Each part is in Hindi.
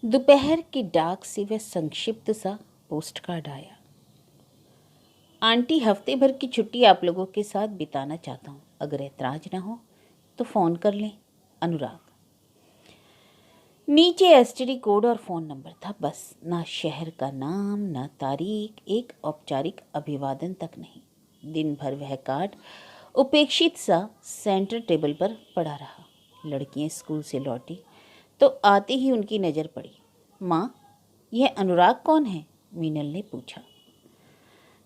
दोपहर की डाक से वह संक्षिप्त सा पोस्ट कार्ड आया। आंटी, हफ्ते भर की छुट्टी आप लोगों के साथ बिताना चाहता हूँ। अगर ऐतराज ना हो तो फ़ोन कर लें। अनुराग। नीचे एसटीडी कोड और फ़ोन नंबर था, बस। ना शहर का नाम, ना तारीख, एक औपचारिक अभिवादन तक नहीं। दिन भर वह कार्ड उपेक्षित सा सेंटर टेबल पर पड़ा रहा। लड़कियां स्कूल से लौटी तो आते ही उनकी नज़र पड़ी। माँ, यह अनुराग कौन है? मीनल ने पूछा।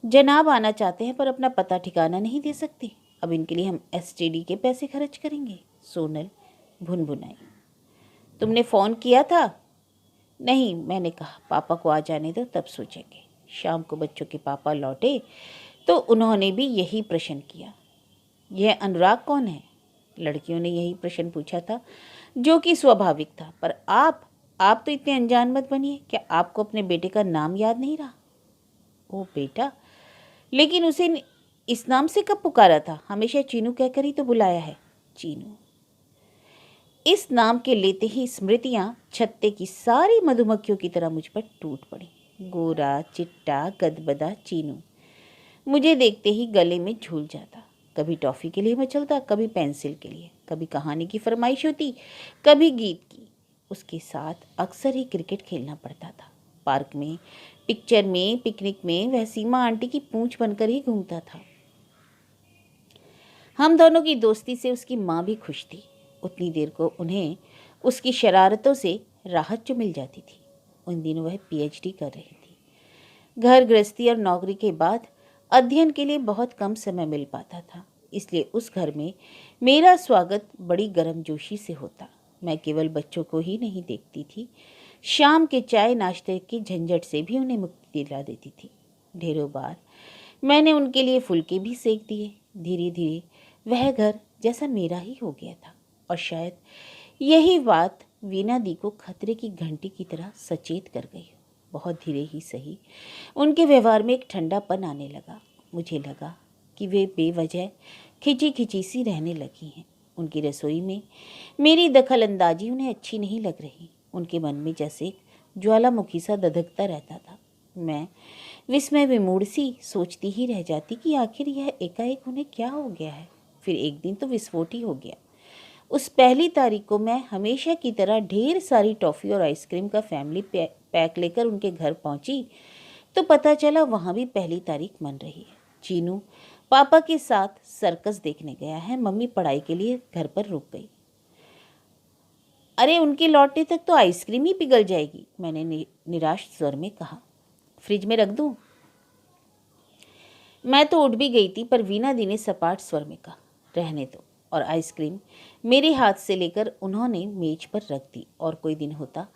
जनाब आना चाहते हैं पर अपना पता ठिकाना नहीं दे सकते। अब इनके लिए हम एसटीडी के पैसे खर्च करेंगे। सोनल भुनभुनाई। तुमने फ़ोन किया था? नहीं, मैंने कहा पापा को आ जाने दो, तब सोचेंगे। शाम को बच्चों के पापा लौटे तो उन्होंने भी यही प्रश्न किया। यह अनुराग कौन है? लड़कियों ने यही प्रश्न पूछा था, जो कि स्वाभाविक था। पर आप तो इतने अनजान मत बनिए। क्या आपको अपने बेटे का नाम याद नहीं रहा? ओ बेटा, लेकिन उसे इस नाम से कब पुकारा था? हमेशा चीनू कहकर ही तो बुलाया है। चीनू। इस नाम के लेते ही स्मृतियां छत्ते की सारी मधुमक्खियों की तरह मुझ पर टूट पड़ी। गोरा, चिट्टा, गदबदा चीनू मुझे देखते ही गले में झूल जाता। कभी टॉफ़ी के लिए मचलता, कभी पेंसिल के लिए, कभी कहानी की फरमाइश होती, कभी गीत की। उसके साथ अक्सर ही क्रिकेट खेलना पड़ता था। पार्क में, पिक्चर में, पिकनिक में वह सीमा आंटी की पूंछ बनकर ही घूमता था। हम दोनों की दोस्ती से उसकी माँ भी खुश थी। उतनी देर को उन्हें उसकी शरारतों से राहत जो मिल जाती थी। उन दिनों वह पीएचडी कर रही थी। घर गृहस्थी और नौकरी के बाद अध्ययन के लिए बहुत कम समय मिल पाता था, इसलिए उस घर में मेरा स्वागत बड़ी गर्मजोशी से होता। मैं केवल बच्चों को ही नहीं देखती थी, शाम के चाय नाश्ते की झंझट से भी उन्हें मुक्ति दिला देती थी। ढेरों बार मैंने उनके लिए फुलके भी सेक दिए। धीरे धीरे वह घर जैसा मेरा ही हो गया था। और शायद यही बात वीना दी को खतरे की घंटी की तरह सचेत कर गई। बहुत धीरे ही सही उनके व्यवहार में एक ठंडापन आने लगा। मुझे लगा कि वे बेवजह खिंची खिंची सी रहने लगी हैं। उनकी रसोई में मेरी दखल अंदाजी उन्हें अच्छी नहीं लग रही। उनके मन में जैसे एक ज्वालामुखी सा धधकता रहता था। मैं विस्मय विमूढ़ सी सोचती ही रह जाती कि आखिर यह एकाएक उन्हें क्या हो गया है। फिर एक दिन तो विस्फोट ही हो गया। उस पहली तारीख को मैं हमेशा की तरह ढेर सारी टॉफ़ी और आइसक्रीम का फैमिली पैक लेकर उनके घर पहुंची तो पता चला वहाँ भी पहली तारीख मन रही है। चीनू पापा के साथ सर्कस देखने गया है। मम्मी पढ़ाई के लिए घर पर रुक गई। अरे, उनके लौटने तक तो आइसक्रीम ही पिघल जाएगी, मैंने निराश स्वर में कहा। फ्रिज में रख दूं? मैं तो उठ भी गई थी, पर वीना दी ने सपाट स्वर में कहा, रहने दो। और आइसक्रीम मेरे हाथ से लेकर उन्होंने मेज पर रख दी। और कोई दिन होता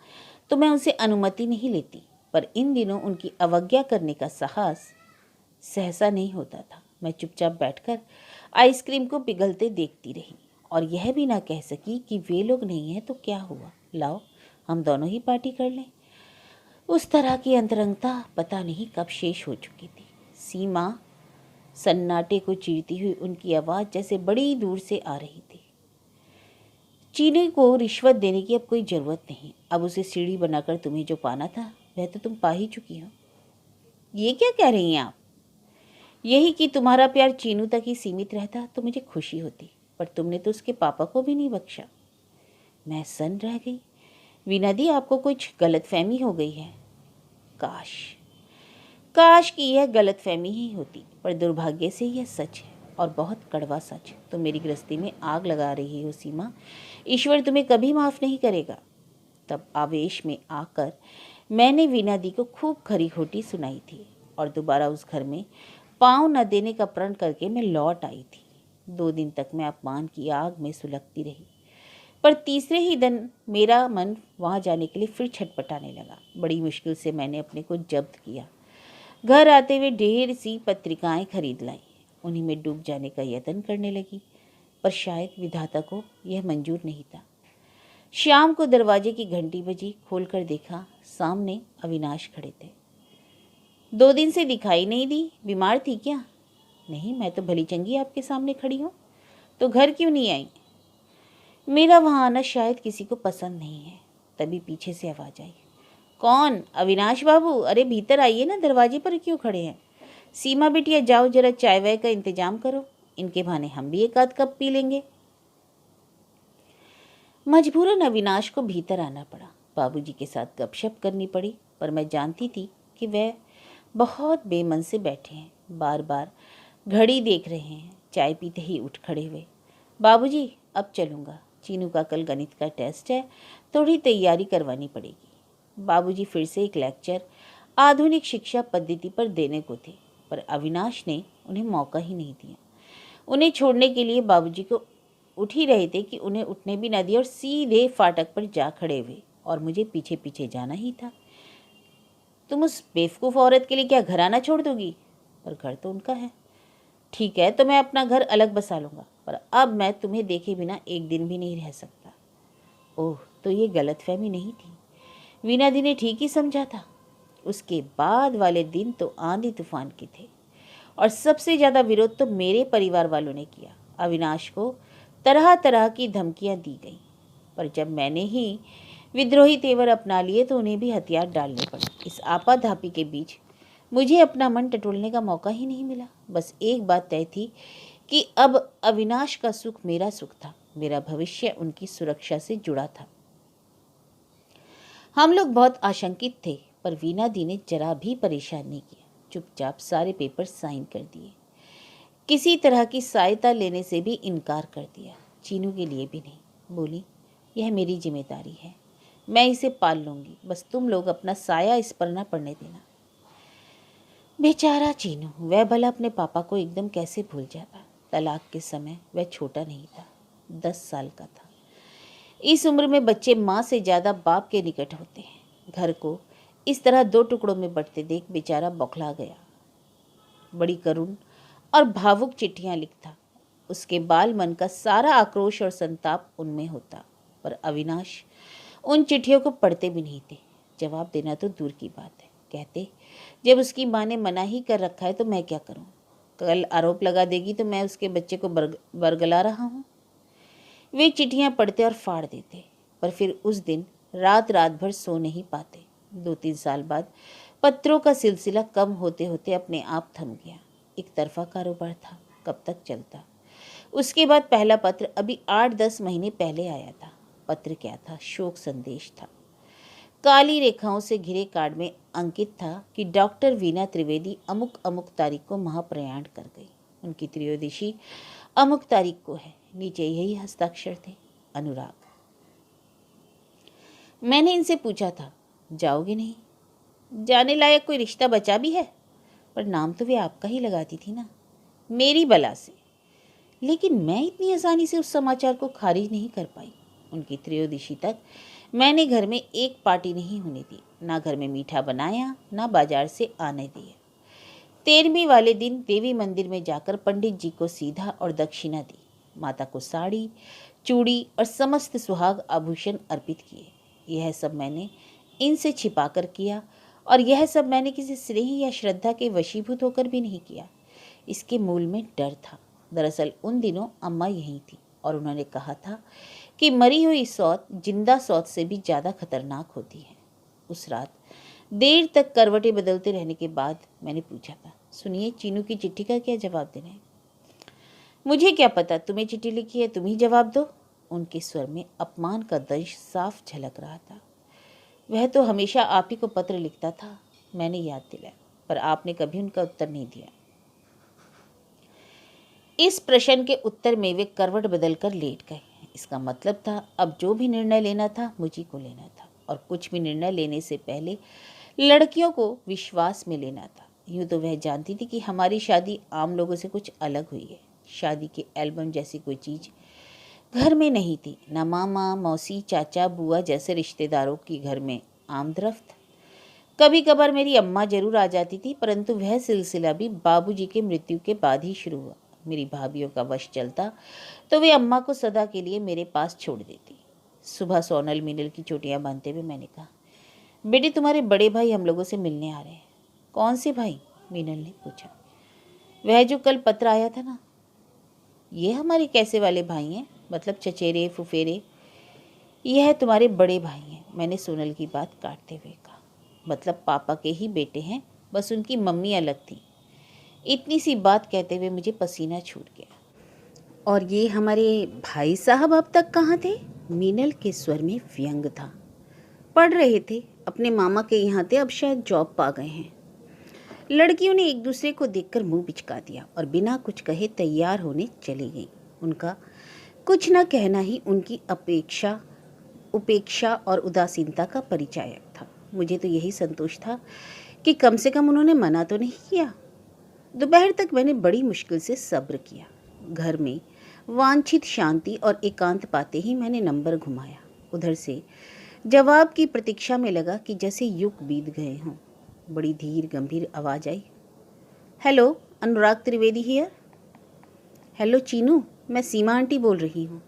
तो मैं उनसे अनुमति नहीं लेती, पर इन दिनों उनकी अवज्ञा करने का साहस सहसा नहीं होता था। मैं चुपचाप बैठकर आइसक्रीम को पिघलते देखती रही और यह भी ना कह सकी कि वे लोग नहीं हैं तो क्या हुआ, लाओ हम दोनों ही पार्टी कर लें। उस तरह की अंतरंगता पता नहीं कब शेष हो चुकी थी। सीमा सन्नाटे को चीरती हुई उनकी आवाज़ जैसे बड़ी दूर से आ रही थी। चीनी को रिश्वत देने की अब कोई ज़रूरत नहीं। अब उसे सीढ़ी बनाकर तुम्हें जो पाना था वह तो तुम पा ही चुकी हो। ये क्या कह रही हैं आप? यही कि तुम्हारा प्यार चीनू तक ही सीमित रहता तो मुझे खुशी होती, पर तुमने तो उसके पापा को भी नहीं बख्शा। मैं सन्न रह गई। वीना दी, आपको कुछ गलतफहमी हो गई है। काश काश कि यह गलतफहमी ही होती, पर दुर्भाग्य से यह सच है और बहुत कड़वा सच। तुम मेरी गृहस्थी में आग लगा रही हो सीमा। ईश्वर तुम्हें कभी माफ़ नहीं करेगा। तब आवेश में आकर मैंने वीना दी को खूब खरी खोटी सुनाई थी और दोबारा उस घर में पाँव न देने का प्रण करके मैं लौट आई थी। 2 दिन तक मैं अपमान की आग में सुलगती रही, पर तीसरे ही दिन मेरा मन वहाँ जाने के लिए फिर छटपटाने लगा। बड़ी मुश्किल से मैंने अपने को जब्त किया। घर आते हुए ढेर सी पत्रिकाएं खरीद लाई। उन्हीं में डूब जाने का यत्न करने लगी, पर शायद विधाता को यह मंजूर नहीं था। शाम को दरवाजे की घंटी बजी। खोलकर देखा, सामने अविनाश खड़े थे। 2 दिन से दिखाई नहीं दी, बीमार थी क्या? नहीं, मैं तो भली चंगी आपके सामने खड़ी हूँ। तो घर क्यों नहीं आई? मेरा वहाँ आना शायद किसी को पसंद नहीं है। तभी पीछे से आवाज़ आई, कौन? अविनाश बाबू? अरे भीतर आइए ना, दरवाजे पर क्यों खड़े हैं? सीमा बिटिया जाओ जरा चाय वाय का इंतजाम करो, इनके बहाने हम भी एक आध कप पी लेंगे। मजबूरन अविनाश को भीतर आना पड़ा। बाबूजी के साथ गपशप करनी पड़ी, पर मैं जानती थी कि वह बहुत बेमन से बैठे हैं, बार बार घड़ी देख रहे हैं। चाय पीते ही उठ खड़े हुए। बाबूजी अब चलूँगा, चीनू का कल गणित का टेस्ट है, थोड़ी तैयारी करवानी पड़ेगी। बाबूजी फिर से एक लेक्चर आधुनिक शिक्षा पद्धति पर देने को थे, पर अविनाश ने उन्हें मौका ही नहीं दिया। उन्हें छोड़ने के लिए बाबूजी को उठ ही रहे थे कि उन्हें उठने भी न दिया और सीधे फाटक पर जा खड़े हुए, और मुझे पीछे पीछे जाना ही था। तुम उस बेवकूफ़ औरत के लिए क्या घर आना छोड़ दोगी? पर घर तो उनका है। ठीक है, तो मैं अपना घर अलग बसा लूँगा, पर अब मैं तुम्हें देखे बिना एक दिन भी नहीं रह सकता। ओह, तो ये गलतफहमी नहीं थी। वीना दी ने ठीक ही समझा था। उसके बाद वाले दिन तो आंधी तूफान के थे, और सबसे ज़्यादा विरोध तो मेरे परिवार वालों ने किया। अविनाश को तरह तरह की धमकियां दी गई, पर जब मैंने ही विद्रोही तेवर अपना लिए तो उन्हें भी हथियार डालने पड़े। इस आपाधापी के बीच मुझे अपना मन टटोलने का मौका ही नहीं मिला। बस एक बात तय थी कि अब अविनाश का सुख मेरा सुख था, मेरा भविष्य उनकी सुरक्षा से जुड़ा था। हम लोग बहुत आशंकित थे, पर वीना दी ने जरा भी परेशान नहीं किया। चुपचाप सारे पेपर साइन कर दिए। किसी तरह की सहायता लेने से भी इनकार कर दिया, चीनू के लिए भी नहीं। बोली, यह मेरी जिम्मेदारी है, मैं इसे पाल लूँगी, बस तुम लोग अपना साया इस पर न पड़ने देना। बेचारा चीनू, वह भला अपने पापा को एकदम कैसे भूल जाता। तलाक के समय वह छोटा नहीं था, 10 साल का था। इस उम्र में बच्चे माँ से ज़्यादा बाप के निकट होते हैं। घर को इस तरह 2 टुकड़ों में बंटते देख बेचारा बौखला गया। बड़ी करुण और भावुक चिट्ठियाँ लिखता। उसके बाल मन का सारा आक्रोश और संताप उनमें होता, पर अविनाश उन चिट्ठियों को पढ़ते भी नहीं थे। जवाब देना तो दूर की बात है। कहते, जब उसकी माँ ने मना ही कर रखा है तो मैं क्या करूँ? कल आरोप लगा देगी तो मैं उसके बच्चे को बरगला रहा हूँ। वे चिट्ठियाँ पढ़ते और फाड़ देते, पर फिर उस दिन रात रात भर सो नहीं पाते। 2-3 साल बाद पत्रों का सिलसिला कम होते होते अपने आप थम गया। एक तरफा कारोबार था, कब तक चलता? उसके बाद पहला पत्र अभी 8-10 महीने पहले आया था। पत्र क्या था? शोक संदेश था। काली रेखाओं से घिरे कार्ड में अंकित था कि डॉक्टर वीना त्रिवेदी अमुक अमुक तारीख को महाप्रयाण कर गई। उनकी त्रयोदशी अमुक तारीख को है। नीचे यही हस्ताक्षर थे, अनुराग। मैंने इनसे पूछा था, जाओगे नहीं? जाने लायक कोई रिश्ता बचा भी है? पर नाम तो वे आपका ही लगाती थी ना, मेरी बला से। लेकिन मैं इतनी आसानी से उस समाचार को खारिज नहीं कर पाई। उनकी त्रयोदशी तक मैंने घर में एक पार्टी नहीं होने दी, ना घर में मीठा बनाया, ना बाजार से आने दिए। 13वीं वाले दिन देवी मंदिर में जाकर पंडित जी को सीधा और दक्षिणा दी। माता को साड़ी, चूड़ी और समस्त सुहाग आभूषण अर्पित किए। यह सब मैंने इनसे छिपाकर किया, और यह सब मैंने किसी स्नेह या श्रद्धा के वशीभूत होकर भी नहीं किया। इसके मूल में डर था। दरअसल उन दिनों अम्मा यहीं थी, और उन्होंने कहा था कि मरी हुई सौत जिंदा सौत से भी ज़्यादा खतरनाक होती है। उस रात देर तक करवटें बदलते रहने के बाद मैंने पूछा था, सुनिए, चीनू की चिट्ठी का क्या जवाब देना है? मुझे क्या पता, तुम्हें चिट्ठी लिखी है, तुम ही जवाब दो। उनके स्वर में अपमान का दंश साफ झलक रहा था। वह तो हमेशा आप ही को पत्र लिखता था, मैंने याद दिलाया, पर आपने कभी उनका उत्तर नहीं दिया। इस प्रश्न के उत्तर में वे करवट बदलकर लेट गए। इसका मतलब था अब जो भी निर्णय लेना था मुझी को लेना था, और कुछ भी निर्णय लेने से पहले लड़कियों को विश्वास में लेना था। यूँ तो वह जानती थी कि हमारी शादी आम लोगों से कुछ अलग हुई है। शादी के एल्बम जैसी कोई चीज़ घर में नहीं थी, न मामा, मौसी, चाचा, बुआ जैसे रिश्तेदारों की घर में आमदरफ्त। कभी कभार मेरी अम्मा जरूर आ जाती थी, परंतु वह सिलसिला भी बाबूजी के मृत्यु के बाद ही शुरू हुआ। मेरी भाभीियों का वश चलता तो वे अम्मा को सदा के लिए मेरे पास छोड़ देती। सुबह सोनल मीनल की चोटियाँ बांधते हुए मैंने कहा, बेटी तुम्हारे बड़े भाई हम लोगों से मिलने आ रहे हैं। कौन से भाई? मीनल ने पूछा। वह जो कल पत्र आया था ना। ये हमारे कैसे वाले भाई हैं? मतलब चचेरे फुफेरे? यह तुम्हारे बड़े भाई हैं, मैंने सोनल की बात काटते हुए कहा। मतलब पापा के ही बेटे हैं, बस उनकी मम्मी अलग थी। इतनी सी बात कहते हुए मुझे पसीना छूट गया। और ये हमारे भाई साहब अब तक कहाँ थे? मीनल के स्वर में व्यंग था। पढ़ रहे थे, अपने मामा के यहाँ थे, अब शायद जॉब पा गए हैं। लड़कियों ने एक दूसरे को देखकर मुंह बिचका दिया और बिना कुछ कहे तैयार होने चली गई। उनका कुछ न कहना ही उनकी उपेक्षा और उदासीनता का परिचायक था। मुझे तो यही संतोष था कि कम से कम उन्होंने मना तो नहीं किया। दोपहर तक मैंने बड़ी मुश्किल से सब्र किया। घर में वांछित शांति और एकांत पाते ही मैंने नंबर घुमाया। उधर से जवाब की प्रतीक्षा में लगा कि जैसे युग बीत गए हों। बड़ी धीर गंभीर आवाज़ आई। Hello, Anurag Trivedi here. Hello Chinu, मैं सीमा आंटी बोल रही हूँ।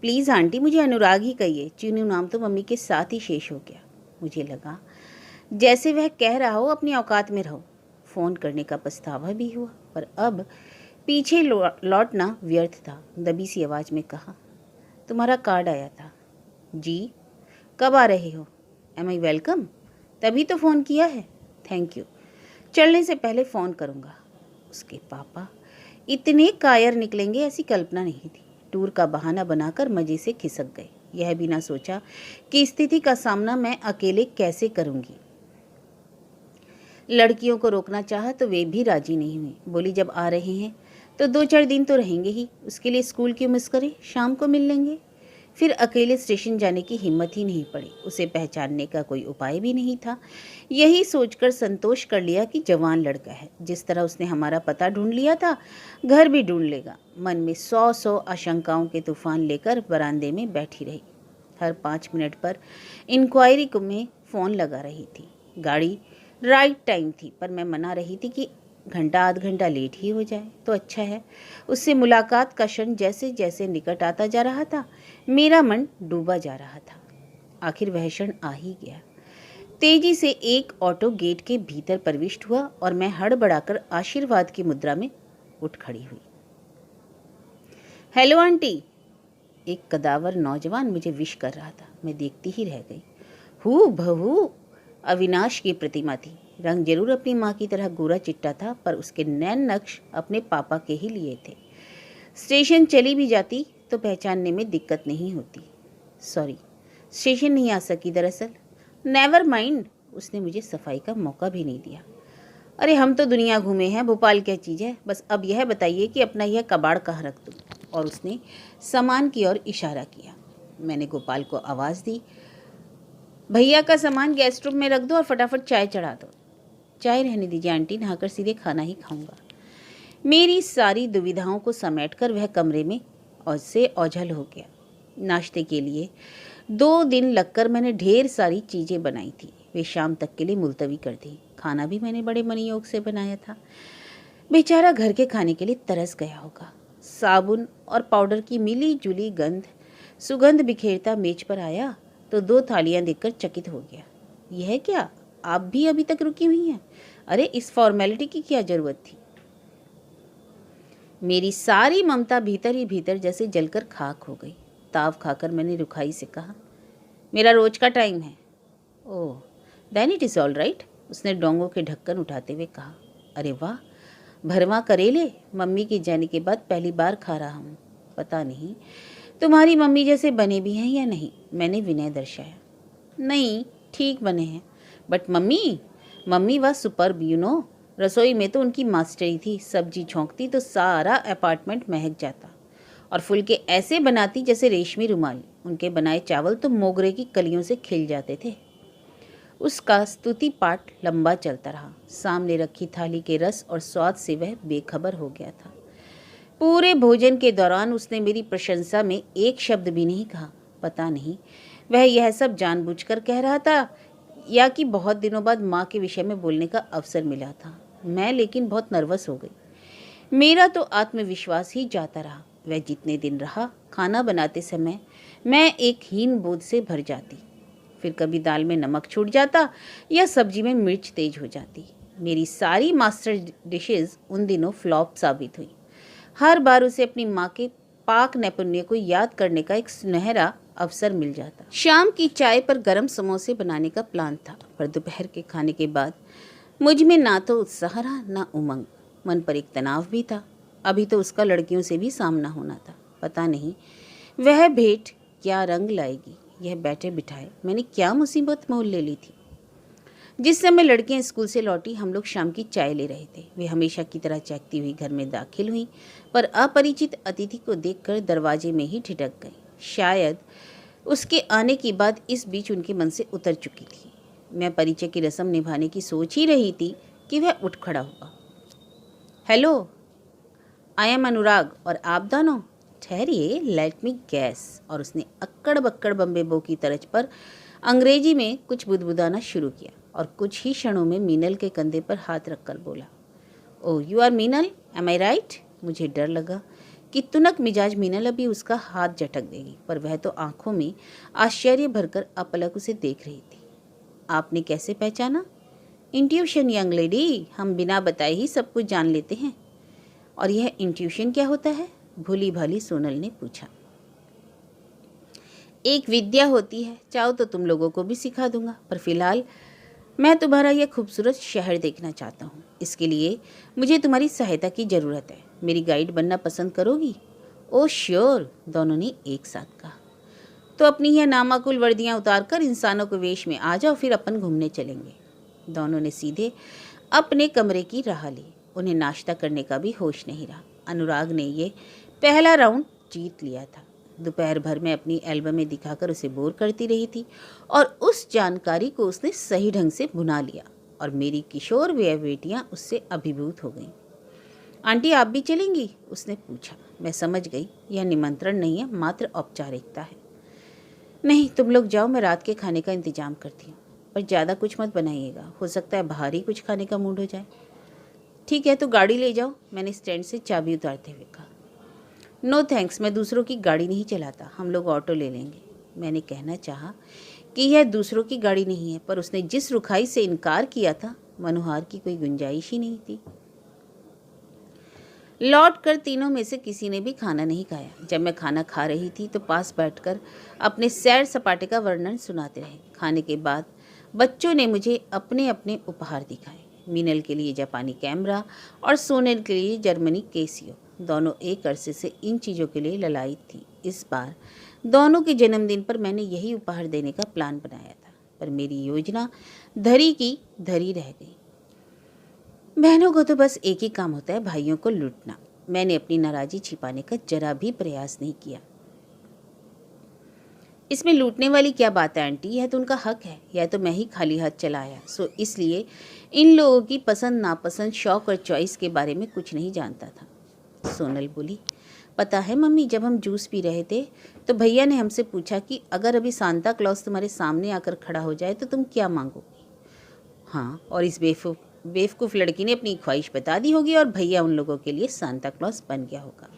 प्लीज़ आंटी, मुझे अनुराग ही कहिए। चीनू नाम तो मम्मी के साथ ही शेष हो गया। मुझे लगा जैसे वह कह रहा हो अपनी औकात में रहो। फ़ोन करने का पछतावा भी हुआ, पर अब पीछे लौटना व्यर्थ था। दबी सी आवाज़ में कहा, तुम्हारा कार्ड आया था। जी, कब आ रहे हो? Am I welcome? तभी तो फ़ोन किया है। थैंक यू, चलने से पहले फ़ोन करूँगा। उसके पापा इतने कायर निकलेंगे ऐसी कल्पना नहीं थी। टूर का बहाना बनाकर मज़े से खिसक गए। यह भी ना सोचा कि स्थिति का सामना मैं अकेले कैसे करूँगी। लड़कियों को रोकना चाहा तो वे भी राजी नहीं हुई। बोली, जब आ रहे हैं तो 2-4 दिन तो रहेंगे ही, उसके लिए स्कूल क्यों मिस करें, शाम को मिल लेंगे। फिर अकेले स्टेशन जाने की हिम्मत ही नहीं पड़ी। उसे पहचानने का कोई उपाय भी नहीं था। यही सोचकर संतोष कर लिया कि जवान लड़का है, जिस तरह उसने हमारा पता ढूंढ लिया था घर भी ढूंढ लेगा। मन में 100 आशंकाओं के तूफान लेकर बरामदे में बैठी रही। हर 5 मिनट पर इंक्वायरी में फ़ोन लगा रही थी। गाड़ी राइट टाइम थी, पर मैं मना रही थी कि घंटा आध घंटा लेट ही हो जाए तो अच्छा है। उससे मुलाकात का क्षण जैसे जैसे निकट आता जा रहा था, मेरा मन डूबा जा रहा था। आखिर वह क्षण आ ही गया। तेजी से एक ऑटो गेट के भीतर प्रविष्ट हुआ और मैं हड़बड़ाकर आशीर्वाद की मुद्रा में उठ खड़ी हुई। Hello aunty. एक कदावर नौजवान मुझे विश कर रहा था। मैं देखती ही रह गई। हू बहू अविनाश की प्रतिमा थी। रंग जरूर अपनी माँ की तरह गोरा चिट्टा था, पर उसके नैन नक्श अपने पापा के ही लिए थे। स्टेशन चली भी जाती तो पहचानने में दिक्कत नहीं होती। सॉरी, स्टेशन नहीं आ सकी दरअसल। Never mind. उसने मुझे सफाई का मौका भी नहीं दिया। अरे हम तो दुनिया घूमे हैं, भोपाल क्या चीज़ है, बस अब यह बताइए कि अपना यह कबाड़ कहाँ रख दूँ। और उसने सामान की ओर इशारा किया। मैंने गोपाल को आवाज़ दी, भैया का सामान गेस्ट रूम में रख दो और फटाफट चाय चढ़ा दो। चाय रहने दीजिए आंटी, नहाकर सीधे खाना ही खाऊंगा। मेरी सारी दुविधाओं को समेटकर वह कमरे में और से ओझल हो गया। नाश्ते के लिए 2 दिन लगकर मैंने ढेर सारी चीज़ें बनाई थी। वे शाम तक के लिए मुलतवी कर दी। खाना भी मैंने बड़े मनयोग से बनाया था। बेचारा घर के खाने के लिए तरस गया होगा। साबुन और पाउडर की मिली जुली सुगंध बिखेरता मेज पर आया तो 2 थालियां देखकर चकित हो गया। यह क्या, आप भी अभी तक रुकी हुई हैं? अरे इस फॉर्मेलिटी की क्या जरूरत थी? मेरी सारी ममता भीतर ही भीतर जैसे जलकर खाक हो गई। ताव खाकर मैंने रुखाई से कहा, मेरा रोज का टाइम है। Oh, then it is all right, उसने डोंगों के ढक्कन उठाते हुए कहा। अरे वाह, भरवा करेले मम्मी के जाने के बाद पहली बार खा रहा हूँ। पता नहीं तुम्हारी मम्मी जैसे बने भी हैं या नहीं, मैंने विनय दर्शाया। नहीं, ठीक बने हैं, but mummy was superb you know. रसोई में तो उनकी मास्टरी थी। सब्जी छौंकती तो सारा अपार्टमेंट महक जाता, और फुलके ऐसे बनाती जैसे रेशमी रुमाल। उनके बनाए चावल तो मोगरे की कलियों से खिल जाते थे। उसका स्तुति पाठ लंबा चलता रहा। सामने रखी थाली के रस और स्वाद से वह बेखबर हो गया था। पूरे भोजन के दौरान उसने मेरी प्रशंसा में एक शब्द भी नहीं कहा। पता नहीं वह यह सब जानबूझकर कह रहा था या कि बहुत दिनों बाद माँ के विषय में बोलने का अवसर मिला था। मैं लेकिन बहुत नर्वस हो गई। मेरा तो आत्मविश्वास ही जाता रहा। वह जितने दिन रहा, खाना बनाते समय मैं एक हीन बोध से भर जाती। फिर कभी दाल में नमक छूट जाता या सब्जी में मिर्च तेज हो जाती। मेरी सारी मास्टर डिशेस उन दिनों फ्लॉप साबित हुई। हर बार उसे अपनी माँ के पाक नैपुण्य को याद करने का एक सुनहरा अवसर मिल जाता। शाम की चाय पर गरम समोसे बनाने का प्लान था, पर दोपहर के खाने के बाद मुझ में ना तो उत्साह रहा ना उमंग। मन पर एक तनाव भी था। अभी तो उसका लड़कियों से भी सामना होना था। पता नहीं वह भेंट क्या रंग लाएगी। यह बैठे बिठाए मैंने क्या मुसीबत मोल ले ली थी। जिस समय लड़कियां स्कूल से लौटी, हम लोग शाम की चाय ले रहे थे। वे हमेशा की तरह चहकती हुई घर में दाखिल हुई, पर अपरिचित अतिथि को देखकर दरवाजे में ही ठिठक गई। शायद उसके आने की बात इस बीच उनके मन से उतर चुकी थी। मैं परिचय की रस्म निभाने की सोच ही रही थी कि वह उठ खड़ा हुआ। हेलो, आई एम अनुराग, और आप दोनों? ठहरिए, लेट मी गैस। और उसने अक्कड़ बक्कड़ बम्बे बो की तर्ज पर अंग्रेजी में कुछ बुदबुदाना शुरू किया और कुछ ही क्षणों में मीनल के कंधे पर हाथ रखकर बोला, oh you are Meenal, am I right? मुझे डर लगा कि तुनक मिजाज मीनल अभी उसका हाथ झटक देगी, पर वह तो आंखों में आश्चर्य भरकर अपलक उसे देख रही थी। आपने कैसे पहचाना? इंट्यूशन यंग लेडी, हम बिना बताए ही सब कुछ जान लेते हैं। और यह इंट्यूशन क्या होता है? भोली भाली सोनल ने पूछा। एक विद्या होती है, चाहो तो तुम लोगों को भी सिखा दूंगा, पर फिलहाल मैं तुम्हारा यह खूबसूरत शहर देखना चाहता हूँ। इसके लिए मुझे तुम्हारी सहायता की ज़रूरत है। मेरी गाइड बनना पसंद करोगी? ओह श्योर, दोनों ने एक साथ कहा। तो अपनी यह नामाकुल वर्दियाँ उतारकर इंसानों के वेश में आ जाओ, फिर अपन घूमने चलेंगे। दोनों ने सीधे अपने कमरे की राह ली। उन्हें नाश्ता करने का भी होश नहीं रहा। अनुराग ने ये पहला राउंड जीत लिया था। दोपहर भर में अपनी एल्बम में दिखाकर उसे बोर करती रही थी और उस जानकारी को उसने सही ढंग से भुना लिया और मेरी किशोर वह बेटियाँ उससे अभिभूत हो गईं। आंटी आप भी चलेंगी? उसने पूछा। मैं समझ गई यह निमंत्रण नहीं है, मात्र औपचारिकता है। नहीं, तुम लोग जाओ, मैं रात के खाने का इंतजाम करती हूँ, पर ज़्यादा कुछ मत बनाइएगा, हो सकता है बाहर ही कुछ खाने का मूड हो जाए। ठीक है, तो गाड़ी ले जाओ, मैंने स्टैंड से चाबी उतारते हुए कहा। नो थैंक्स, मैं दूसरों की गाड़ी नहीं चलाता, हम लोग ऑटो ले लेंगे। मैंने कहना चाहा कि यह दूसरों की गाड़ी नहीं है, पर उसने जिस रुखाई से इनकार किया था, मनोहार की कोई गुंजाइश ही नहीं थी। लौट कर तीनों में से किसी ने भी खाना नहीं खाया। जब मैं खाना खा रही थी तो पास बैठकर अपने सैर सपाटे का वर्णन सुनाते रहे। खाने के बाद बच्चों ने मुझे अपने अपने उपहार दिखाए। मीनल के लिए जापानी कैमरा और सोनेल के लिए जर्मनी केसियो। दोनों एक अरसे से इन चीज़ों के लिए ललायित थी। इस बार दोनों के जन्मदिन पर मैंने यही उपहार देने का प्लान बनाया था, पर मेरी योजना धरी की धरी रह गई। बहनों को तो बस एक ही काम होता है, भाइयों को लूटना। मैंने अपनी नाराज़ी छिपाने का जरा भी प्रयास नहीं किया। इसमें लूटने वाली क्या बात है आंटी, यह तो उनका हक है, यह तो मैं ही खाली हाथ चला आया, सो इसलिए इन लोगों की पसंद नापसंद, शौक और चॉइस के बारे में कुछ नहीं जानता था। सोनल बोली, पता है मम्मी, जब हम जूस पी रहे थे तो भैया ने हमसे पूछा कि अगर अभी सांता क्लॉज तुम्हारे सामने आकर खड़ा हो जाए तो तुम क्या मांगोगी? हाँ, और इस बेवकूफ़ लड़की ने अपनी ख्वाहिश बता दी होगी और भैया उन लोगों के लिए सांता क्लॉज बन गया होगा।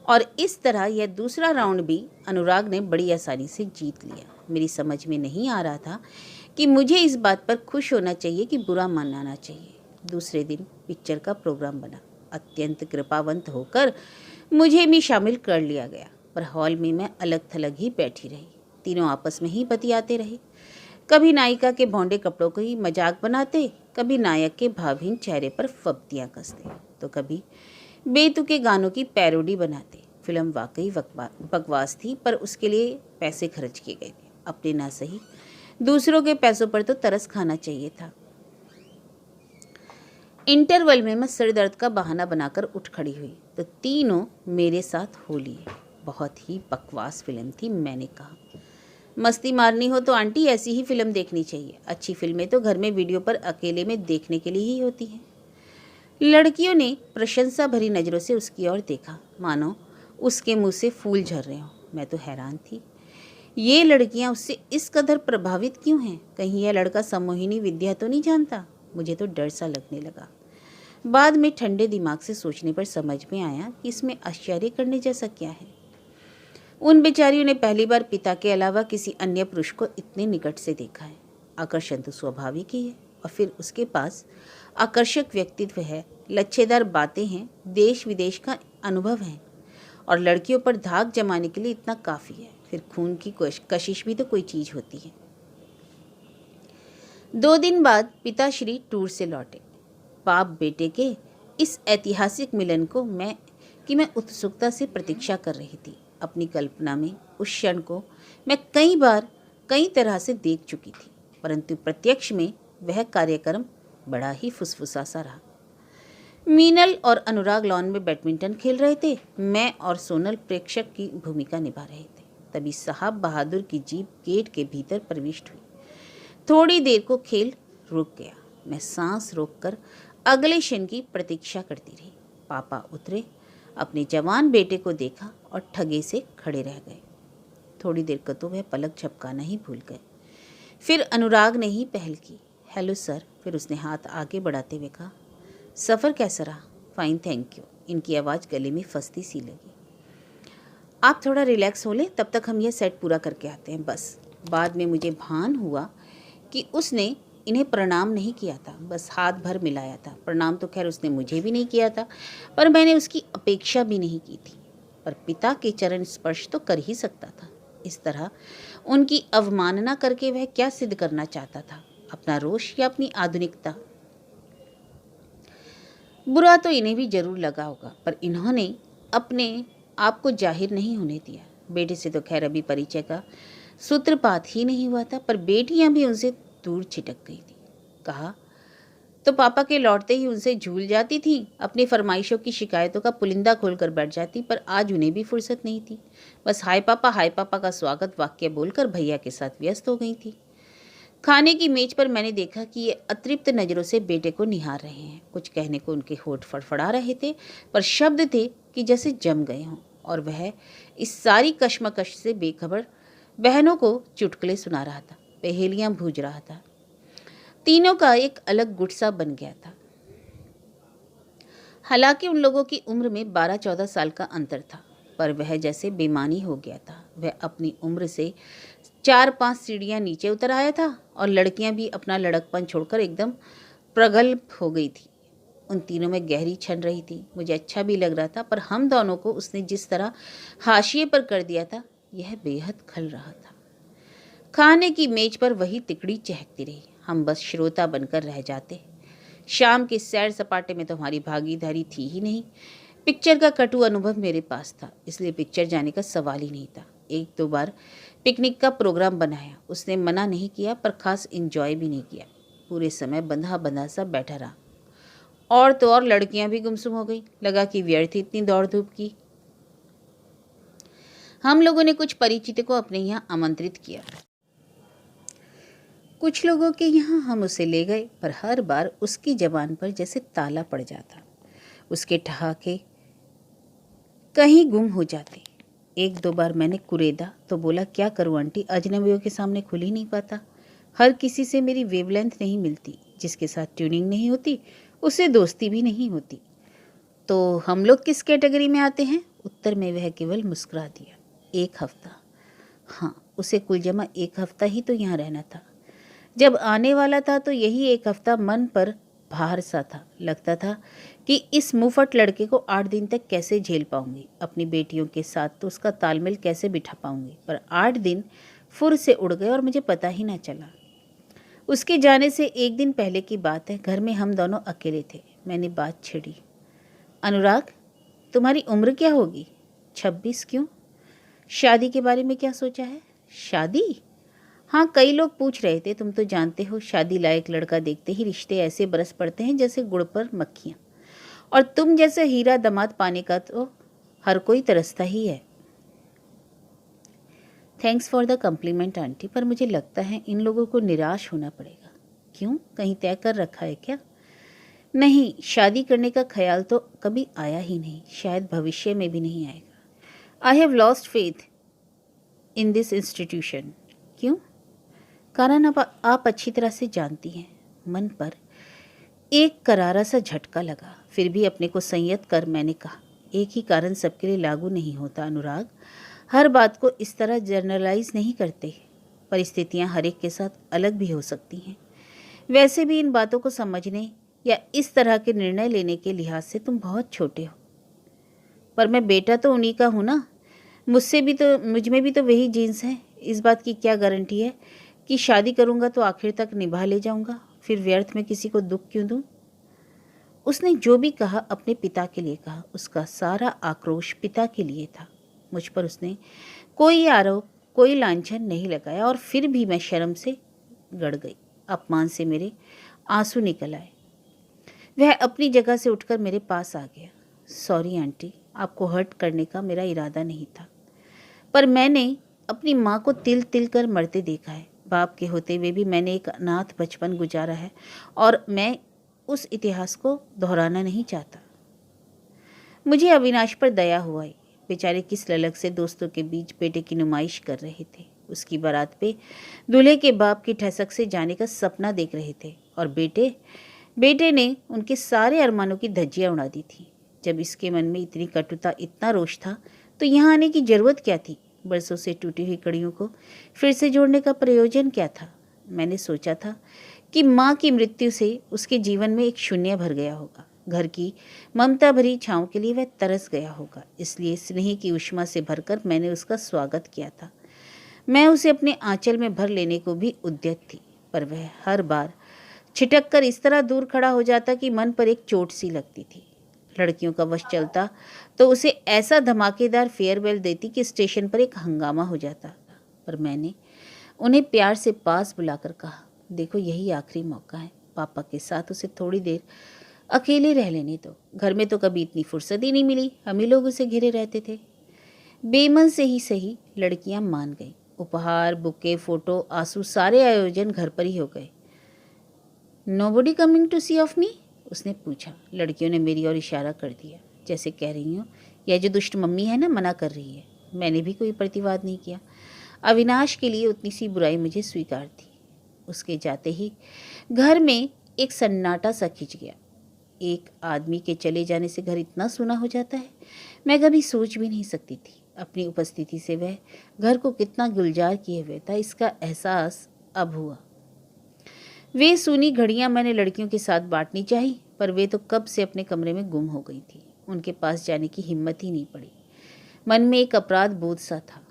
और इस तरह यह दूसरा राउंड भी अनुराग ने बड़ी आसानी से जीत लिया। मेरी समझ में नहीं आ रहा था कि मुझे इस बात पर खुश होना चाहिए कि बुरा मनाना चाहिए। दूसरे दिन पिक्चर का प्रोग्राम बना। अत्यंत कृपावंत होकर मुझे भी शामिल कर लिया गया, पर हॉल में मैं अलग थलग ही बैठी रही। तीनों आपस में ही बतियाते रहे। कभी नायिका के भौंडे कपड़ों को ही मजाक बनाते, कभी नायक के भावहीन चेहरे पर फब्तियाँ कसते, तो कभी बेतुके गानों की पैरोडी बनाते। फिल्म वाकई बकवास थी, पर उसके लिए पैसे खर्च किए गए थे। अपने ना सही, दूसरों के पैसों पर तो तरस खाना चाहिए था। इंटरवल में मैं सिर दर्द का बहाना बनाकर उठ खड़ी हुई तो तीनों मेरे साथ हो लिए। बहुत ही बकवास फिल्म थी, मैंने कहा। मस्ती मारनी हो तो आंटी ऐसी ही फिल्म देखनी चाहिए। अच्छी फिल्में तो घर में वीडियो पर अकेले में देखने के लिए ही होती हैं। लड़कियों ने प्रशंसा भरी नज़रों से उसकी ओर देखा, मानो उसके मुंह से फूल झर रहे हों। मैं तो हैरान थी, ये लड़कियां उससे इस कदर प्रभावित क्यों हैं? कहीं यह लड़का सम्मोहिनी विद्या तो नहीं जानता? मुझे तो डर सा लगने लगा। बाद में ठंडे दिमाग से सोचने पर समझ में आया कि इसमें आश्चर्य करने जैसा क्या है। उन बेचारियों ने पहली बार पिता के अलावा किसी अन्य पुरुष को इतने निकट से देखा है। आकर्षण तो स्वाभाविक ही है, और फिर उसके पास आकर्षक व्यक्तित्व है, लच्छेदार बातें हैं, देश विदेश का अनुभव है, और लड़कियों पर धाक जमाने के लिए इतना काफ़ी है। फिर खून की कशिश भी तो कोई चीज़ होती है। 2 दिन बाद पिताश्री टूर से लौटे। बाप बेटे के इस ऐतिहासिक मिलन को मैं उत्सुकता से प्रतीक्षा कर रही थी। अपनी कल्पना में उस क्षण को मैं कई बार कई तरह से देख चुकी थी, परंतु प्रत्यक्ष में वह कार्यक्रम बड़ा ही फुसफुसा सा रहा। मीनल और अनुराग लॉन में बैडमिंटन खेल रहे थे। मैं और सोनल प्रेक्षक की भूमिका निभा रहे थे। तभी साहब बहादुर की जीप गेट के भीतर प्रविष्ट हुई। थोड़ी देर को खेल रुक गया। मैं सांस रोककर अगले क्षण की प्रतीक्षा करती रही। पापा उतरे, अपने जवान बेटे को देखा और ठगे से खड़े रह गए। थोड़ी देर को तो वह पलक झपकाना ही भूल गए। फिर अनुराग ने ही पहल की, हेलो सर। फिर उसने हाथ आगे बढ़ाते हुए कहा, सफ़र कैसा रहा? Fine thank you. इनकी आवाज़ गले में फंसती सी लगी। आप थोड़ा रिलैक्स हो लें, तब तक हम यह सेट पूरा करके आते हैं बस। बाद में मुझे भान हुआ कि उसने इन्हें प्रणाम नहीं किया था, बस हाथ भर मिलाया था। प्रणाम तो खैर उसने मुझे भी नहीं किया था, पर मैंने उसकी अपेक्षा भी नहीं की थी। पर पिता के चरण स्पर्श तो कर ही सकता था। इस तरह उनकी अवमानना करके वह क्या सिद्ध करना चाहता था? अपना रोष या अपनी आधुनिकता? बुरा तो इन्हें भी जरूर लगा होगा, पर इन्होंने अपने आप को जाहिर नहीं होने दिया। बेटे से तो खैर अभी परिचय का सूत्रपात ही नहीं हुआ था, पर बेटियां भी उनसे दूर छिटक गई थी। कहा तो पापा के लौटते ही उनसे झूल जाती थी, अपनी फरमाइशों की शिकायतों का पुलिंदा खोलकर बैठ जाती, पर आज उन्हें भी फुर्सत नहीं थी। बस हाय पापा का स्वागत वाक्य बोलकर भैया के साथ व्यस्त हो गई थी। खाने की मेज पर मैंने देखा कि ये अतृप्त नज़रों से बेटे को निहार रहे हैं। कुछ कहने को उनके होठ फड़फड़ा रहे थे, पर शब्द थे कि जैसे जम गए हों। और वह इस सारी कश्मकश से बेखबर बहनों को चुटकुले सुना रहा था, पहेलियां बूझ रहा था। तीनों का एक अलग गुट सा बन गया था। हालांकि उन लोगों की उम्र में 12-14 साल का अंतर था, पर वह जैसे बेमानी हो गया था। वह अपनी उम्र से 4-5 सीढ़ियां नीचे उतर आया था, और लड़कियां भी अपना लड़कपन छोड़कर एकदम प्रगल्भ हो गई थी। उन तीनों में गहरी छन रही थी। मुझे अच्छा भी लग रहा था, पर हम दोनों को उसने जिस तरह हाशिए पर कर दिया था, यह बेहद खल रहा था। खाने की मेज पर वही तिकड़ी चहकती रही। हम बस श्रोता बनकर रह जाते। शाम के सैर सपाटे में तो हमारी भागीदारी थी ही नहीं। पिक्चर का कटु अनुभव मेरे पास था, इसलिए पिक्चर जाने का सवाल ही नहीं था। 1-2 बार पिकनिक का प्रोग्राम बनाया, उसने मना नहीं किया, पर खास एंजॉय भी नहीं किया। पूरे समय बंधा बंधा सा बैठा रहा। और तो और लड़कियां भी गुमसुम हो गई। लगा कि व्यर्थ इतनी दौड़ धूप की। हम लोगों ने कुछ परिचित को अपने यहाँ आमंत्रित किया। कुछ लोगों के यहाँ हम उसे ले गए, पर हर बार उसकी जबान पर जैसे ताला पड़ जाता। उसके ठहाके कहीं गुम हो जाते। 1-2 बार मैंने कुरेदा तो बोला, क्या करूँ आंटी, अजनबियों के सामने खुल ही नहीं पाता। हर किसी से मेरी वेवलेंथ नहीं मिलती। जिसके साथ ट्यूनिंग नहीं होती उससे दोस्ती भी नहीं होती। तो हम लोग किस कैटेगरी में आते हैं? उत्तर में वह केवल मुस्कुरा दिया। 1 हफ्ता। हाँ, उसे कुल जमा 1 हफ्ता ही तो यहाँ रहना था। जब आने वाला था तो यही 1 हफ्ता मन पर भार सा था। लगता था कि इस मुफट लड़के को 8 दिन तक कैसे झेल पाऊंगी, अपनी बेटियों के साथ तो उसका तालमेल कैसे बिठा पाऊंगी। पर 8 दिन फुर से उड़ गए और मुझे पता ही ना चला। उसके जाने से 1 दिन पहले की बात है। घर में हम दोनों अकेले थे। मैंने बात छेड़ी, अनुराग तुम्हारी उम्र क्या होगी? 26। क्यों? शादी के बारे में क्या सोचा है? शादी? हाँ, कई लोग पूछ रहे थे। तुम तो जानते हो, शादी लायक लड़का देखते ही रिश्ते ऐसे बरस पड़ते हैं जैसे गुड़ पर मक्खियाँ। और तुम जैसे हीरा दामाद पाने का तो हर कोई तरसता ही है। Thanks for the complement aunty, पर मुझे लगता है इन लोगों को निराश होना पड़ेगा। क्यों, कहीं तय कर रखा है क्या? नहीं, शादी करने का ख्याल तो कभी आया ही नहीं, शायद भविष्य में भी नहीं आएगा। I have lost faith in this institution. क्यों? कारण अब आप अच्छी तरह से जानती हैं। मन पर एक करारा सा झटका लगा। फिर भी अपने को संयत कर मैंने कहा, एक ही कारण सबके लिए लागू नहीं होता अनुराग। हर बात को इस तरह जनरलाइज नहीं करते। परिस्थितियां हर एक के साथ अलग भी हो सकती हैं। वैसे भी इन बातों को समझने या इस तरह के निर्णय लेने के लिहाज से तुम बहुत छोटे हो। पर मैं बेटा तो उन्हीं का हूँ ना। मुझ में भी तो वही जीन्स हैं। इस बात की क्या गारंटी है कि शादी करूँगा तो आखिर तक निभा ले जाऊँगा? फिर व्यर्थ में किसी को दुख क्यों दूँ? उसने जो भी कहा अपने पिता के लिए कहा। उसका सारा आक्रोश पिता के लिए था। मुझ पर उसने कोई आरोप, कोई लांछन नहीं लगाया और फिर भी मैं शर्म से गड़ गई। अपमान से मेरे आंसू निकल आए। वह अपनी जगह से उठकर मेरे पास आ गया। सॉरी आंटी, आपको हर्ट करने का मेरा इरादा नहीं था, पर मैंने अपनी माँ को तिल तिल कर मरते देखा है। बाप के होते हुए भी मैंने एक अनाथ बचपन गुजारा है और मैं उस इतिहास को दोहराना नहीं चाहता। मुझे अविनाश पर दया हुआ ही। बेचारे किस ललक से दोस्तों के बीच बेटे की नुमाइश कर रहे थे। उसकी बारात पे दूल्हे के बाप की ठसक से जाने का सपना देख रहे थे और बेटे ने उनके सारे अरमानों की धज्जियां उड़ा दी थी। जब इसके मन में इतनी कटुता, इतना रोष था, तो यहाँ आने की जरूरत क्या थी? बरसों से टूटी हुई कड़ियों को फिर से जोड़ने का प्रयोजन क्या था? मैंने सोचा था कि माँ की मृत्यु से उसके जीवन में एक शून्य भर गया होगा। घर की ममता भरी छाँव के लिए वह तरस गया होगा। इसलिए स्नेह की उष्मा से भरकर मैंने उसका स्वागत किया था। मैं उसे अपने आंचल में भर लेने को भी उद्यत थी, पर वह हर बार छिटक कर इस तरह दूर खड़ा हो जाता कि मन पर एक चोट सी लगती थी। लड़कियों का वश चलता तो उसे ऐसा धमाकेदार फेयरवेल देती कि स्टेशन पर एक हंगामा हो जाता। पर मैंने उन्हें प्यार से पास बुलाकर कहा, देखो यही आखिरी मौका है। पापा के साथ उसे थोड़ी देर अकेले रह लेने दो। घर में तो कभी इतनी फुर्सत ही नहीं मिली, हम ही लोग उसे घिरे रहते थे। बेमन से ही सही लड़कियां मान गईं। उपहार, बुके, फोटो, आंसू, सारे आयोजन घर पर ही हो गए। Nobody coming to see off me? उसने पूछा। लड़कियों ने मेरी ओर इशारा कर दिया, जैसे कह रही हूँ यह जो दुष्ट मम्मी है ना, मना कर रही है। मैंने भी कोई प्रतिवाद नहीं किया। अविनाश के लिए उतनी सी बुराई मुझे स्वीकार थी। उसके जाते ही घर में एक सन्नाटा सा खिंच गया। एक आदमी के चले जाने से घर इतना सूना हो जाता है, मैं कभी सोच भी नहीं सकती थी। अपनी उपस्थिति से वह घर को कितना गुलजार किए हुए था, इसका एहसास अब हुआ। वे सूनी घड़ियां मैंने लड़कियों के साथ बांटनी चाही, पर वे तो कब से अपने कमरे में गुम हो गई थी। उनके पास जाने की हिम्मत ही नहीं पड़ी। मन में एक अपराध बोध सा था।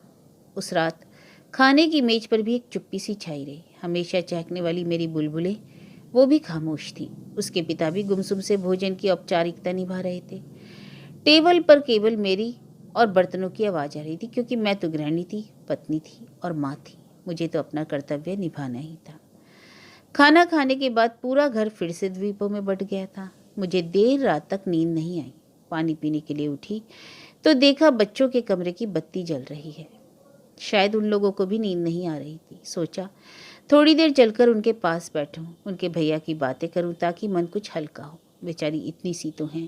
उस रात खाने की मेज पर भी एक चुप्पी सी छाई रही। हमेशा चहकने वाली मेरी बुलबुलें, वो भी खामोश थी। उसके पिता भी गुमसुम से भोजन की औपचारिकता निभा रहे थे। टेबल पर केवल मेरी और बर्तनों की आवाज़ आ रही थी, क्योंकि मैं तो गृहिणी थी, पत्नी थी और माँ थी। मुझे तो अपना कर्तव्य निभाना ही था। खाना खाने के बाद पूरा घर फिर से द्वीपों में बट गया था। मुझे देर रात तक नींद नहीं आई। पानी पीने के लिए उठी तो देखा बच्चों के कमरे की बत्ती जल रही है। शायद उन लोगों को भी नींद नहीं आ रही थी। सोचा थोड़ी देर चलकर उनके पास बैठूं, उनके भैया की बातें करूं, ताकि मन कुछ हल्का हो। बेचारी इतनी सी तो हैं।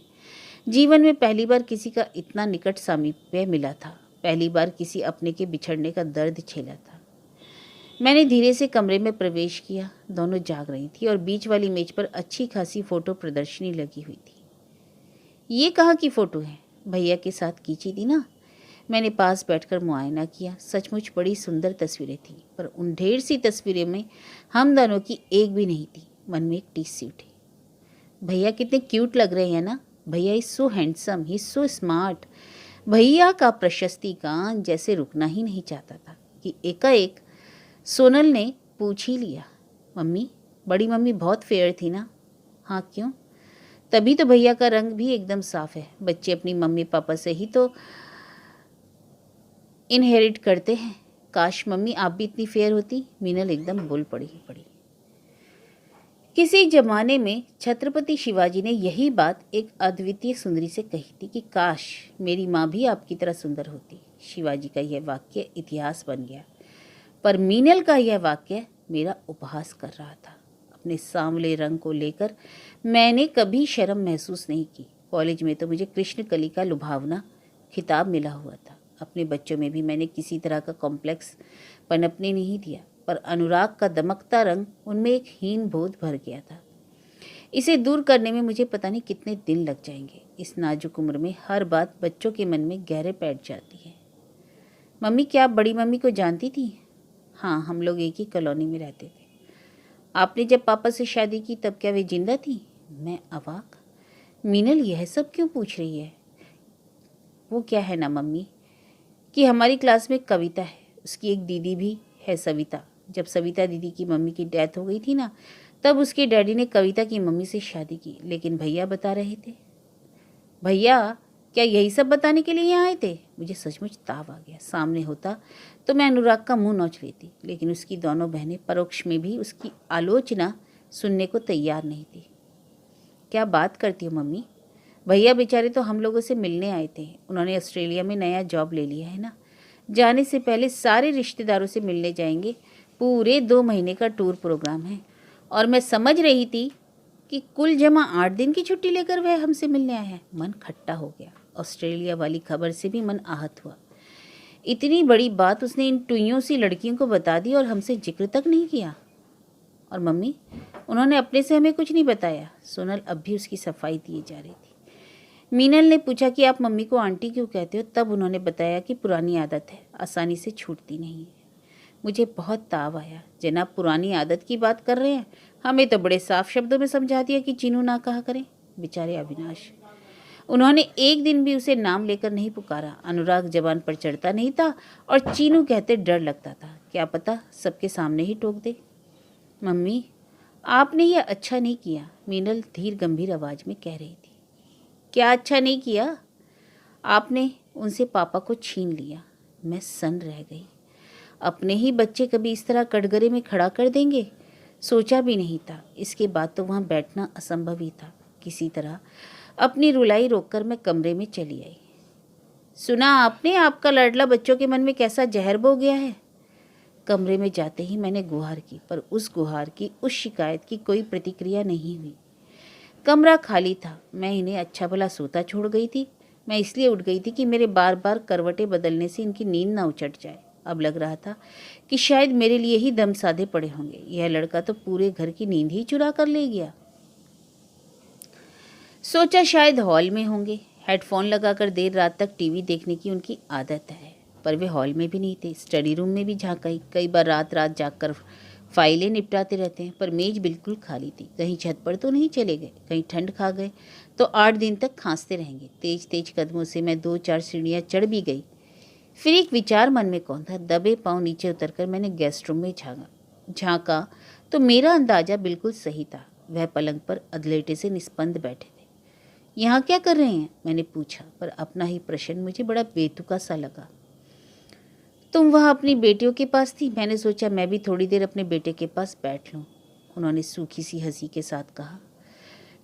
जीवन में पहली बार किसी का इतना निकट सामीप्य मिला था। पहली बार किसी अपने के बिछड़ने का दर्द झेला था। मैंने धीरे से कमरे में प्रवेश किया। दोनों जाग रही थी और बीच वाली मेज पर अच्छी खासी फोटो प्रदर्शनी लगी हुई थी। ये कहाँ की फोटो है? भैया के साथ खींची थी ना? मैंने पास बैठकर मुआयना किया। सचमुच बड़ी सुंदर तस्वीरें थी, पर उन ढेर सी तस्वीरें में हम दोनों की एक भी नहीं थी। मन में एक टीस सी उठी। भैया कितने क्यूट लग रहे हैं ना? भैया is so handsome, he is so smart. भैया का प्रशस्तिगान जैसे रुकना ही नहीं चाहता था कि एकाएक सोनल ने पूछ ही लिया, मम्मी, बड़ी मम्मी बहुत फेयर थी ना? हाँ, क्यों? तभी तो भैया का रंग भी एकदम साफ है। बच्चे अपनी मम्मी पापा से ही तो इनहेरिट करते हैं। काश मम्मी आप भी इतनी फेयर होती। मीनल एकदम बोल पड़ी। किसी जमाने में छत्रपति शिवाजी ने यही बात एक अद्वितीय सुंदरी से कही थी कि काश मेरी माँ भी आपकी तरह सुंदर होती। शिवाजी का यह वाक्य इतिहास बन गया, पर मीनल का यह वाक्य मेरा उपहास कर रहा था। अपने सांवले रंग को लेकर मैंने कभी शर्म महसूस नहीं की। कॉलेज में तो मुझे कृष्ण कली का लुभावना खिताब मिला हुआ था। अपने बच्चों में भी मैंने किसी तरह का कॉम्प्लेक्स पनपने नहीं दिया, पर अनुराग का दमकता रंग उनमें एक हीन बोध भर गया था। इसे दूर करने में मुझे पता नहीं कितने दिन लग जाएंगे। इस नाजुक उम्र में हर बात बच्चों के मन में गहरे बैठ जाती है। मम्मी, क्या आप बड़ी मम्मी को जानती थी? हाँ, हम लोग एक ही कॉलोनी में रहते थे। आपने जब पापा से शादी की तब क्या वे जिंदा थी? मैं अवाक। मीनल यह सब क्यों पूछ रही है? वो क्या है ना मम्मी, कि हमारी क्लास में कविता है, उसकी एक दीदी भी है सविता। जब सविता दीदी की मम्मी की डेथ हो गई थी ना, तब उसके डैडी ने कविता की मम्मी से शादी की। लेकिन भैया बता रहे थे। भैया क्या यही सब बताने के लिए यहाँ आए थे? मुझे सचमुच ताव आ गया। सामने होता तो मैं अनुराग का मुंह नोच लेती, लेकिन उसकी दोनों बहनें परोक्ष में भी उसकी आलोचना सुनने को तैयार नहीं थी। क्या बात करती हो मम्मी? भैया बेचारे तो हम लोगों से मिलने आए थे। उन्होंने ऑस्ट्रेलिया में नया जॉब ले लिया है ना। जाने से पहले सारे रिश्तेदारों से मिलने जाएंगे। पूरे 2 महीने का टूर प्रोग्राम है। और मैं समझ रही थी कि कुल जमा 8 दिन की छुट्टी लेकर वह हमसे मिलने आए हैं। मन खट्टा हो गया। ऑस्ट्रेलिया वाली खबर से भी मन आहत हुआ। इतनी बड़ी बात उसने इन टुइयों सी लड़कियों को बता दी और हमसे जिक्र तक नहीं किया। और मम्मी, उन्होंने अपने से हमें कुछ नहीं बताया। सोनल अब भी उसकी सफाई दिए जा रही थी। मीनल ने पूछा कि आप मम्मी को आंटी क्यों कहते हो? तब उन्होंने बताया कि पुरानी आदत है, आसानी से छूटती नहीं है। मुझे बहुत ताव आया। जनाब पुरानी आदत की बात कर रहे हैं? हमें तो बड़े साफ शब्दों में समझा दिया कि चीनू ना कहा करें। बेचारे अविनाश, उन्होंने एक दिन भी उसे नाम लेकर नहीं पुकारा। अनुराग जबान पर चढ़ता नहीं था और चीनू कहते डर लगता था। क्या पता सबके सामने ही टोक दे। मम्मी, आपने यह अच्छा नहीं किया, मीनल धीर गंभीर आवाज में कह रही थी। क्या अच्छा नहीं किया? आपने उनसे पापा को छीन लिया। मैं सन्न रह गई। अपने ही बच्चे कभी इस तरह कटघरे में खड़ा कर देंगे? सोचा भी नहीं था। इसके बाद तो वहाँ बैठना असंभव ही था। किसी तरह अपनी रुलाई रोककर मैं कमरे में चली आई। सुना आपने, आपका लाडला बच्चों के मन में कैसा जहर बो गया है? कमरे में जाते ही मैंने गुहार की, पर उस गुहार की, उस शिकायत की कोई प्रतिक्रिया नहीं हुई। कमरा खाली था। मैं इन्हें अच्छा भला सोता छोड़ गई थी। मैं इसलिए उठ गई थी कि मेरे बार बार करवटें बदलने से इनकी नींद ना उचट जाए। अब लग रहा था कि शायद मेरे लिए ही दम साधे पड़े होंगे। यह लड़का तो पूरे घर की नींद ही चुरा कर ले गया। सोचा शायद हॉल में होंगे। हेडफोन लगाकर देर रात तक टीवी देखने की उनकी आदत है। पर वे हॉल में भी नहीं थे। स्टडी रूम में भी झांका। कई बार रात रात जागकर फाइलें निपटाते रहते हैं, पर मेज बिल्कुल खाली थी। कहीं छत पर तो नहीं चले गए, कहीं ठंड खा गए तो 8 दिन तक खांसते रहेंगे। तेज तेज कदमों से मैं 2-4 सीढ़ियाँ चढ़ भी गई। फिर एक विचार मन में कौन था। दबे पांव नीचे उतरकर मैंने गेस्ट रूम में झांका तो मेरा अंदाजा बिल्कुल सही था। वह पलंग पर अधलेटे से निस्पंद बैठे थे। यहाँ क्या कर रहे हैं? मैंने पूछा, पर अपना ही प्रश्न मुझे बड़ा बेतुका सा लगा। तुम वहाँ अपनी बेटियों के पास थी। मैंने सोचा मैं भी थोड़ी देर अपने बेटे के पास बैठ लूँ। उन्होंने सूखी सी हंसी के साथ कहा,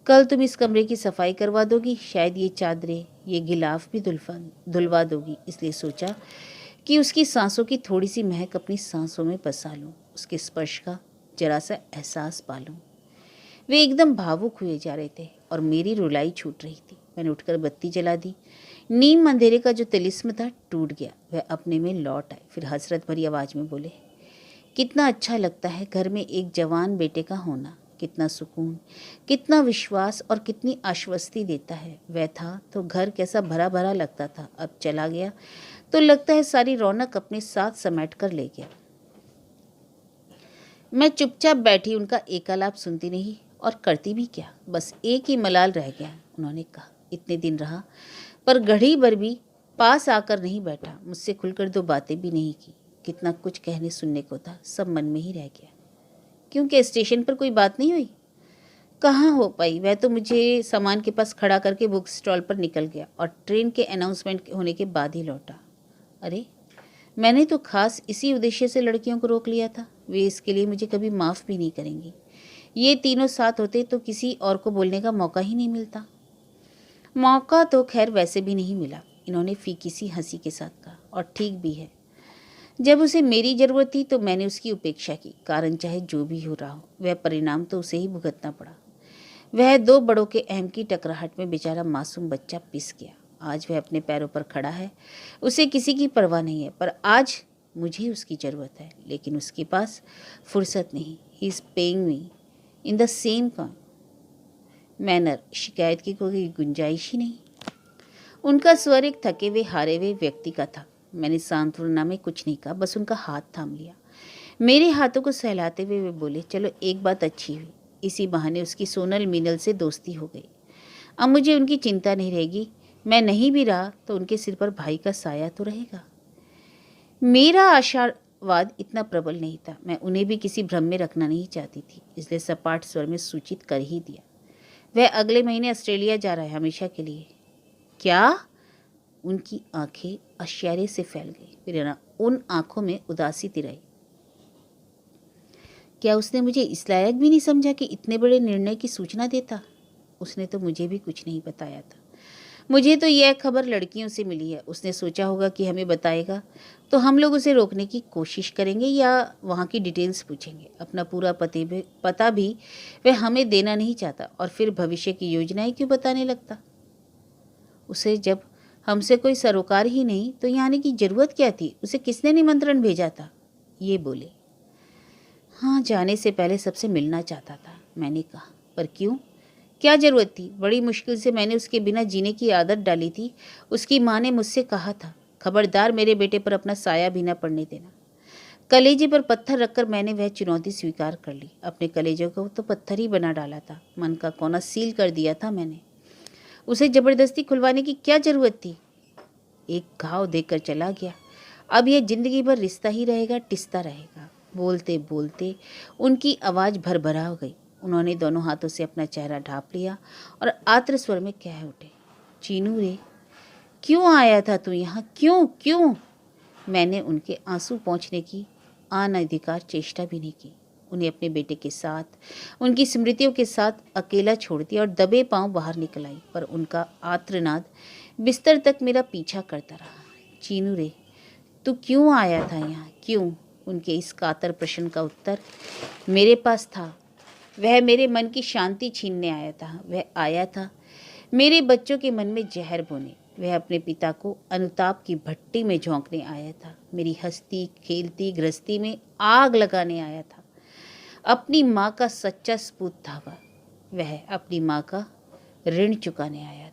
कल तुम इस कमरे की सफाई करवा दोगी, शायद ये चादरें, ये गिलाफ भी धुलवा दोगी। इसलिए सोचा कि उसकी सांसों की थोड़ी सी महक अपनी सांसों में बसा लूँ, उसके स्पर्श का जरा सा एहसास पालूँ। वे एकदम भावुक हुए जा रहे थे और मेरी रुलाई छूट रही थी। मैंने उठकर बत्ती जला दी। नीम अंधेरे का जो तिलिस्म था टूट गया। वह अपने में लौट आए। फिर हसरत भरी आवाज में बोले, कितना अच्छा लगता है घर में एक जवान बेटे का होना। कितना सुकून, कितना विश्वास और कितनी आश्वस्ति देता है। वह था तो घर कैसा भरा भरा लगता था। अब चला गया तो लगता है सारी रौनक अपने साथ समेट कर ले गया। मैं चुपचाप बैठी उनका एकालाप सुनती रही और करती भी क्या। बस एक ही मलाल रह गया। उन्होंने कहा, इतने दिन रहा पर घड़ी भर भी पास आकर नहीं बैठा, मुझसे खुलकर 2 बातें भी नहीं की। कितना कुछ कहने सुनने को था, सब मन में ही रह गया। क्योंकि स्टेशन पर कोई बात नहीं हुई? कहाँ हो पाई? वह तो मुझे सामान के पास खड़ा करके बुक स्टॉल पर निकल गया और ट्रेन के अनाउंसमेंट होने के बाद ही लौटा। अरे, मैंने तो खास इसी उद्देश्य से लड़कियों को रोक लिया था। वे इसके लिए मुझे कभी माफ़ भी नहीं करेंगी। ये तीनों साथ होते तो किसी और को बोलने का मौका ही नहीं मिलता। मौका तो खैर वैसे भी नहीं मिला, इन्होंने फीकी सी हंसी के साथ कहा, और ठीक भी है। जब उसे मेरी ज़रूरत थी तो मैंने उसकी उपेक्षा की। कारण चाहे जो भी हो रहा हो, वह परिणाम तो उसे ही भुगतना पड़ा। वह 2 बड़ों के अहम की टकराहट में बेचारा मासूम बच्चा पिस गया। आज वह अपने पैरों पर खड़ा है, उसे किसी की परवाह नहीं है। पर आज मुझे उसकी ज़रूरत है, लेकिन उसके पास फुर्सत नहीं। He is paying me in the same manner. शिकायत की कोई गुंजाइश ही नहीं। उनका स्वर एक थके हुए हारे हुए व्यक्ति का था। मैंने सांत्वना में कुछ नहीं कहा, बस उनका हाथ थाम लिया। मेरे हाथों को सहलाते हुए वे बोले, चलो एक बात अच्छी हुई, इसी बहाने उसकी सोनल मीनल से दोस्ती हो गई। अब मुझे उनकी चिंता नहीं रहेगी। मैं नहीं भी रहा तो उनके सिर पर भाई का साया तो रहेगा। मेरा आशावाद इतना प्रबल नहीं था। मैं उन्हें भी किसी भ्रम में रखना नहीं चाहती थी, इसलिए सपाट स्वर में सूचित कर ही दिया, वह अगले महीने ऑस्ट्रेलिया जा रहा है, हमेशा के लिए। क्या? उनकी आंखें आश्चर्य से फैल गई, फिर उन आंखों में उदासी तिराई। क्या उसने मुझे इस लायक भी नहीं समझा कि इतने बड़े निर्णय की सूचना देता? उसने तो मुझे भी कुछ नहीं बताया था। मुझे तो यह खबर लड़कियों से मिली है। उसने सोचा होगा कि हमें बताएगा तो हम लोग उसे रोकने की कोशिश करेंगे या वहाँ की डिटेल्स पूछेंगे। अपना पूरा पता भी वह हमें देना नहीं चाहता, और फिर भविष्य की योजनाएं क्यों बताने लगता? उसे जब हमसे कोई सरोकार ही नहीं तो यहाँ आने की जरूरत क्या थी? उसे किसने निमंत्रण भेजा था? ये बोले। हाँ, जाने से पहले सबसे मिलना चाहता था, मैंने कहा। पर क्यों? क्या जरूरत थी? बड़ी मुश्किल से मैंने उसके बिना जीने की आदत डाली थी। उसकी माँ ने मुझसे कहा था, खबरदार मेरे बेटे पर अपना साया भी न पड़ने देना। कलेजे पर पत्थर रखकर मैंने वह चुनौती स्वीकार कर ली। अपने कलेजे को तो पत्थर ही बना डाला था, मन का कोना सील कर दिया था मैंने। उसे जबरदस्ती खुलवाने की क्या जरूरत थी? एक घाव देकर चला गया, अब यह जिंदगी भर रिश्ता ही रहेगा, टिसता रहेगा। बोलते बोलते उनकी आवाज़ भरभरा गई। उन्होंने दोनों हाथों से अपना चेहरा ढांप लिया और आर्द्र स्वर में कह उठे, चीनू रे, क्यों आया था तू यहाँ? क्यों क्यों? मैंने उनके आंसू पोंछने की अनधिकार चेष्टा भी नहीं की। उन्हें अपने बेटे के साथ, उनकी स्मृतियों के साथ अकेला छोड़ दिया और दबे पांव बाहर निकल आई। पर उनका आर्तनाद बिस्तर तक मेरा पीछा करता रहा। चीनू रे, तू क्यों आया था यहाँ? क्यों? उनके इस कातर प्रश्न का उत्तर मेरे पास था। वह मेरे मन की शांति छीनने आया था। वह आया था मेरे बच्चों के मन में जहर बोने। वह अपने पिता को अनुताप की भट्टी में झोंकने आया था। मेरी हंसती खेलती गृहस्थी में आग लगाने आया था। अपनी माँ का सच्चा सपूत था वह अपनी माँ का ऋण चुकाने आया